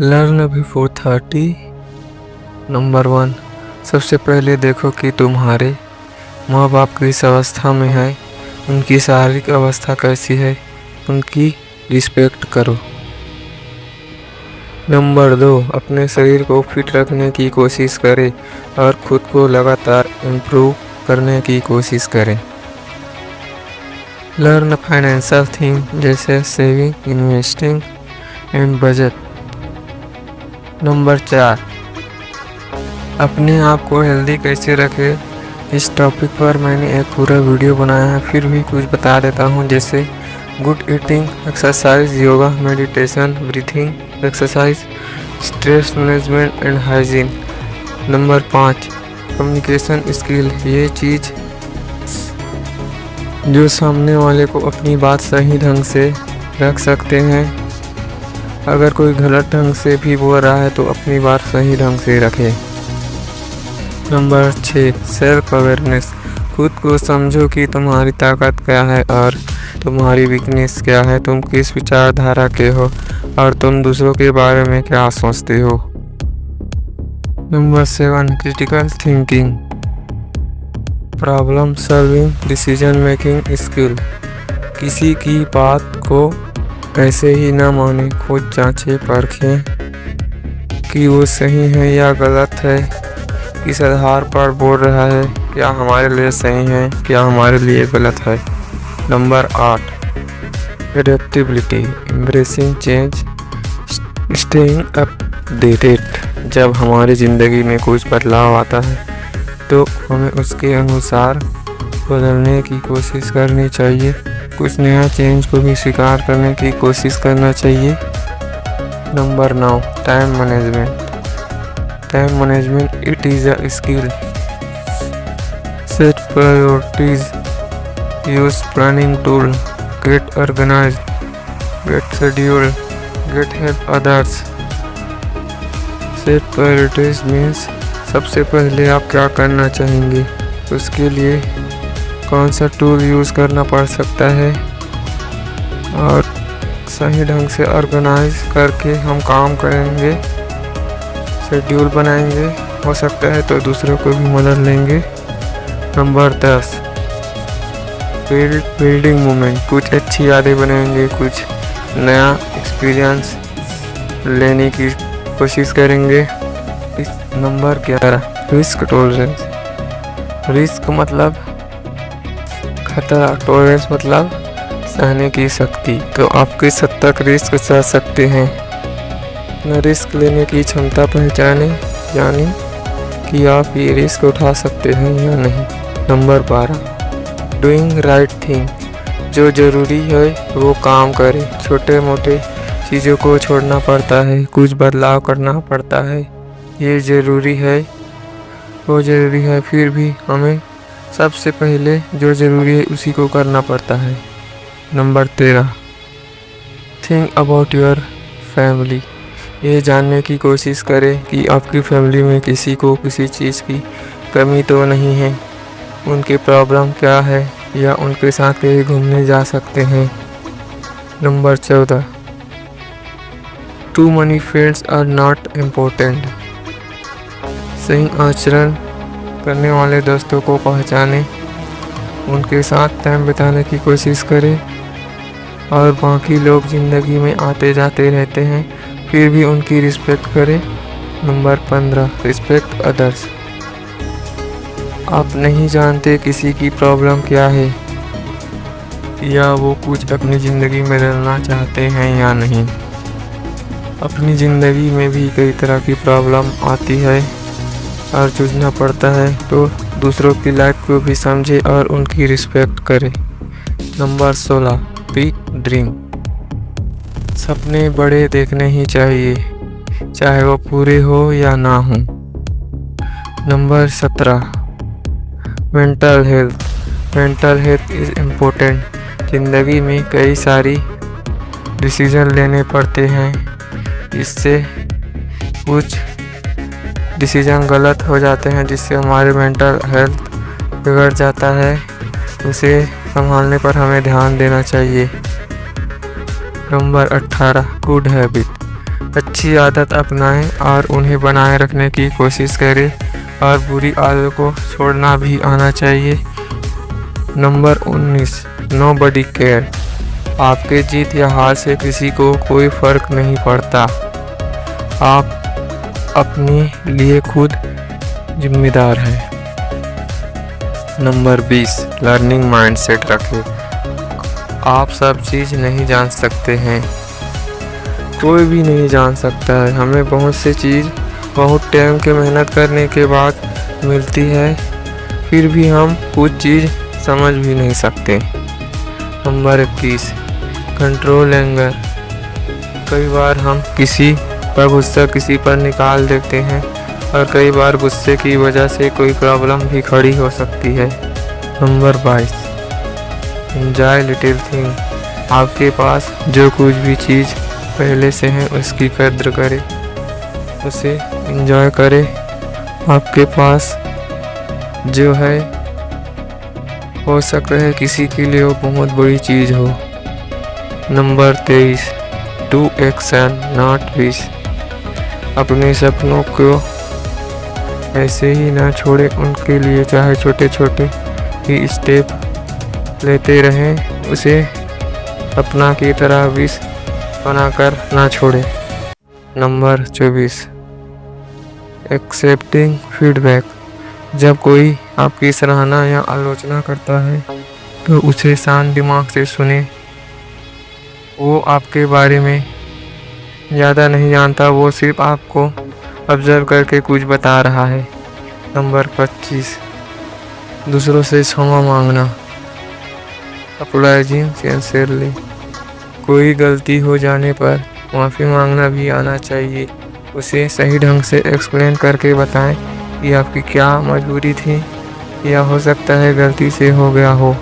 Learn before 30। Number 1, सबसे पहले देखो कि तुम्हारे माँ बाप किस अवस्था में है, उनकी शारीरिक अवस्था कैसी है, उनकी रिस्पेक्ट करो। नंबर 2, अपने शरीर को फिट रखने की कोशिश करें और खुद को लगातार इम्प्रूव करने की कोशिश करें। लर्न फाइनेंशियल थिंग जैसे saving, investing and budget. Number 4, अपने आप को हेल्दी कैसे रखें, इस टॉपिक पर मैंने एक पूरा वीडियो बनाया है, फिर भी कुछ बता देता हूँ जैसे good eating, exercise, yoga, meditation, breathing exercise, stress management and hygiene. Number 5, communication skill, ये चीज़ जो सामने वाले को अपनी बात सही ढंग से रख सकते हैं। अगर कोई गलत ढंग से भी बोल रहा है तो अपनी बात सही ढंग से रखें। नंबर 6, सेल्फ अवेयरनेस, खुद को समझो कि तुम्हारी ताकत क्या है और तुम्हारी वीकनेस क्या है, तुम किस विचारधारा के हो और तुम दूसरों के बारे में क्या सोचते हो। Number 7, critical thinking, problem solving, decision making skill, किसी की बात को ऐसे ही ना माने, खुद जांचें परखें कि वो सही है या गलत है, किस आधार पर बोल रहा है, क्या हमारे लिए सही है, क्या हमारे लिए गलत है। Number 8, adaptability, embracing change, staying updated, जब हमारी ज़िंदगी में कुछ बदलाव आता है तो हमें उसके अनुसार बदलने की कोशिश करनी चाहिए, कुछ नया चेंज को भी स्वीकार करने की कोशिश करना चाहिए। Number 9, time management, time management it is a skill, set priorities, use planning tool, get organised, get schedule, get help others. Set priorities means सबसे पहले आप क्या करना चाहेंगे, उसके लिए कौन सा टूल यूज़ करना पड़ सकता है और सही ढंग से ऑर्गेनाइज करके हम काम करेंगे, शेड्यूल बनाएंगे, हो सकता है तो दूसरों को भी मदद लेंगे। नंबर 10, बिल्डिंग मोमेंट, कुछ अच्छी यादें बनाएंगे, कुछ नया एक्सपीरियंस लेने की कोशिश करेंगे। नंबर 11, रिस्क टॉलरेंस, रिस्क मतलब खतरा, टॉलरेंस मतलब सहने की शक्ति, तो आप किस हद तक रिस्क सह सकते हैं, अपना रिस्क लेने की क्षमता पहचानें, यानी कि आप ये रिस्क उठा सकते हैं या नहीं। नंबर 12, डूइंग राइट थिंग, जो ज़रूरी है वो काम करें, छोटे मोटे चीज़ों को छोड़ना पड़ता है, कुछ बदलाव करना पड़ता है, ये ज़रूरी है वो ज़रूरी है, फिर भी हमें सबसे पहले जो ज़रूरी है उसी को करना पड़ता है। Number 13, think about your family, ये जानने की कोशिश करें कि आपकी फैमिली में किसी को किसी चीज़ की कमी तो नहीं है, उनकी प्रॉब्लम क्या है या उनके साथ कहीं घूमने जा सकते हैं। Number 14, too many friends are not important, सही आचरण करने वाले दोस्तों को पहचानें, उनके साथ टाइम बिताने की कोशिश करें और बाकी लोग ज़िंदगी में आते जाते रहते हैं, फिर भी उनकी रिस्पेक्ट करें। नंबर 15, रिस्पेक्ट अदर्स, आप नहीं जानते किसी की प्रॉब्लम क्या है या वो कुछ अपनी ज़िंदगी में बदलना चाहते हैं या नहीं। अपनी ज़िंदगी में भी कई तरह की प्रॉब्लम आती है और जूझना पड़ता है, तो दूसरों की लाइफ को भी समझे और उनकी रिस्पेक्ट करें। नंबर 16, बिग ड्रीम, सपने बड़े देखने ही चाहिए, चाहे वो पूरे हो या ना हो। Number 17, mental health, mental health is important, ज़िंदगी में कई सारी डिसीजन लेने पड़ते हैं, इससे कुछ डिसीजन गलत हो जाते हैं जिससे हमारे मेंटल हेल्थ बिगड़ जाता है, उसे संभालने पर हमें ध्यान देना चाहिए। नंबर 18, गुड हैबिट, अच्छी आदत अपनाएं और उन्हें बनाए रखने की कोशिश करें और बुरी आदतों को छोड़ना भी आना चाहिए। Number 19, nobody care. आपके जीत या हार से किसी को कोई फर्क नहीं पड़ता। आप अपने लिए खुद जिम्मेदार हैं। नंबर 20, लर्निंग माइंडसेट रखें। आप सब चीज़ नहीं जान सकते हैं, कोई भी नहीं जान सकता है। हमें बहुत सी चीज़ बहुत टाइम के मेहनत करने के बाद मिलती है, फिर भी हम कुछ चीज़ समझ भी नहीं सकते। Number 21, control anger. कई बार हम किसी पर गुस्सा किसी पर निकाल देते हैं और कई बार गुस्से की वजह से कोई प्रॉब्लम भी खड़ी हो सकती है। Number 22, enjoy little thing. आपके पास जो कुछ भी चीज़ पहले से है उसकी कद्र करें, उसे एंजॉय करें। आपके पास जो है हो सकता है किसी के लिए वो बहुत बड़ी चीज़ हो। Number 23, do action not wish. अपने सपनों को ऐसे ही ना छोड़ें, उनके लिए चाहे छोटे छोटे ही स्टेप लेते रहें, उसे अपना की तरह विश बनाकर ना छोड़ें। Number 24, accepting feedback. जब कोई आपकी सराहना या आलोचना करता है तो उसे शांत दिमाग से सुने। वो आपके बारे में ज़्यादा नहीं जानता, वो सिर्फ आपको ऑब्जर्व करके कुछ बता रहा है। नंबर 25, दूसरों से क्षमा मांगना। अपोलाइजिंग सिंसियरली। कोई गलती हो जाने पर माफ़ी मांगना भी आना चाहिए। उसे सही ढंग से एक्सप्लेन करके बताएं कि आपकी क्या मजबूरी थी या हो सकता है गलती से हो गया हो।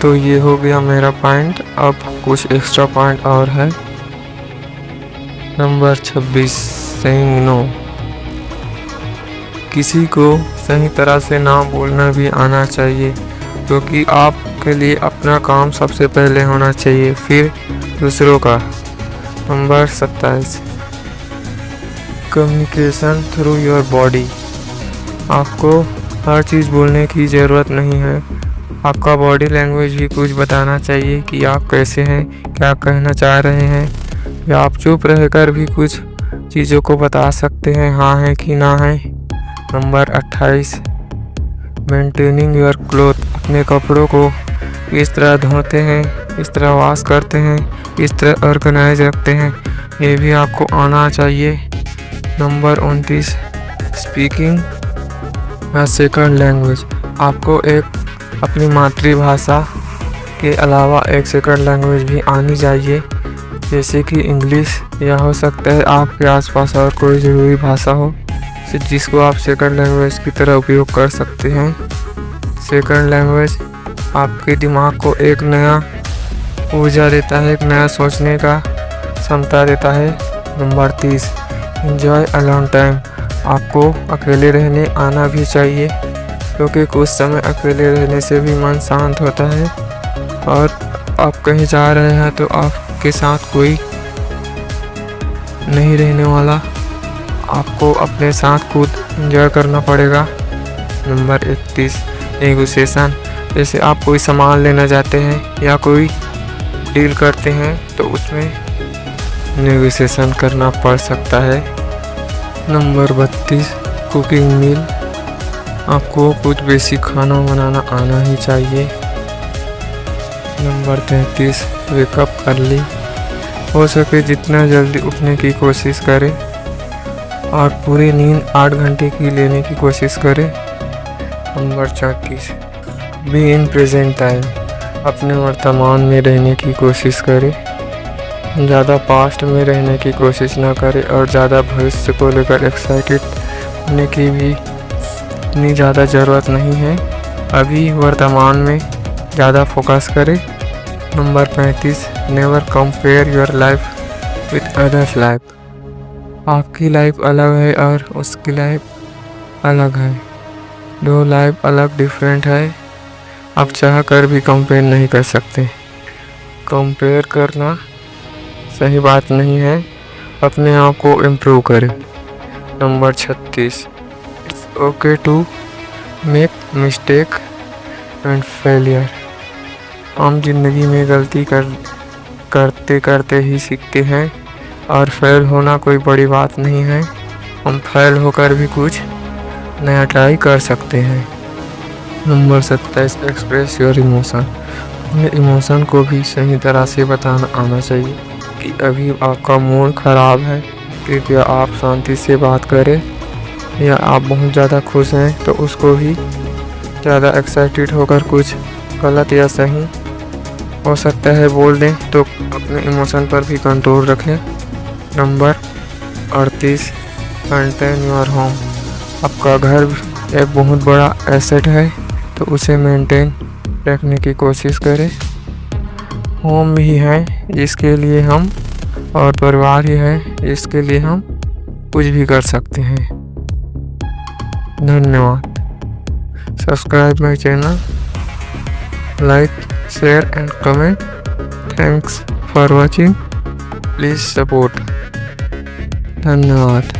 तो ये हो गया मेरा पॉइंट। अब कुछ एक्स्ट्रा पॉइंट और है। Number 26, saying no. किसी को सही तरह से ना बोलना भी आना चाहिए, क्योंकि आपके लिए अपना काम सबसे पहले होना चाहिए, फिर दूसरों का। Number 27, communication through your body. आपको हर चीज़ बोलने की ज़रूरत नहीं है, आपका बॉडी लैंग्वेज भी कुछ बताना चाहिए कि आप कैसे हैं, क्या कहना चाह रहे हैं, या आप चुप रहकर भी कुछ चीज़ों को बता सकते हैं, हाँ है कि ना है। Number 28, maintaining your cloth. अपने कपड़ों को किस तरह धोते हैं, किस तरह वॉश करते हैं, किस तरह ऑर्गेनाइज रखते हैं, ये भी आपको आना चाहिए। Number 29, speaking a second language. आपको एक अपनी मातृभाषा के अलावा एक सेकंड लैंग्वेज भी आनी चाहिए, जैसे कि इंग्लिश, या हो सकता है आपके आसपास और कोई ज़रूरी भाषा हो जिसको आप सेकंड लैंग्वेज की तरह उपयोग कर सकते हैं। सेकंड लैंग्वेज आपके दिमाग को एक नया ऊर्जा देता है, एक नया सोचने का क्षमता देता है। Number 30, enjoy alone time. आपको अकेले रहने आना भी चाहिए, क्योंकि कुछ समय अकेले रहने से भी मन शांत होता है। और आप कहीं जा रहे हैं तो आपके साथ कोई नहीं रहने वाला, आपको अपने साथ खुद एंजॉय करना पड़ेगा। Number 31, negotiation. जैसे आप कोई सामान लेना चाहते हैं या कोई डील करते हैं तो उसमें नेगोशिएशन करना पड़ सकता है। नंबर 32, कुकिंग मील। आपको कुछ बेसिक खाना बनाना आना ही चाहिए। Number 33, wake up early. हो सके जितना जल्दी उठने की कोशिश करें और पूरी नींद 8 घंटे की लेने की कोशिश करें। Number 34, be in present time. अपने वर्तमान में रहने की कोशिश करें, ज़्यादा पास्ट में रहने की कोशिश ना करें और ज़्यादा भविष्य को लेकर एक्साइटेड होने की भी इतनी ज़्यादा ज़रूरत नहीं है। अभी वर्तमान में ज़्यादा फोकस करें। Number 35, never compare your life with others life. आपकी लाइफ अलग है और उसकी लाइफ अलग है, दो लाइफ अलग डिफरेंट है। आप चाह कर भी कंपेयर नहीं कर सकते। कंपेयर करना सही बात नहीं है। अपने आप को इम्प्रूव करें। Number 36, it's okay to make mistake and failure. हम जिंदगी में गलती करते करते ही सीखते हैं और फेल होना कोई बड़ी बात नहीं है। हम फेल होकर भी कुछ नया ट्राई कर सकते हैं। Number 27, express your emotion. अपने इमोशन को भी सही तरह से बताना आना चाहिए कि अभी आपका मूड ख़राब है, कृपया आप शांति से बात करें, या आप बहुत ज़्यादा खुश हैं तो उसको भी ज़्यादा एक्साइटेड होकर कुछ गलत या सही हो सकता है बोल दें, तो अपने इमोशन पर भी कंट्रोल रखें। Number 38, maintain your home. आपका घर एक बहुत बड़ा एसेट है, तो उसे मेंटेन रखने की कोशिश करें। होम ही है जिसके लिए हम, और परिवार ही है जिसके लिए हम कुछ भी कर सकते हैं। धन्यवाद। Subscribe my channel, like, share and comment. Thanks for watching, please support. धन्यवाद।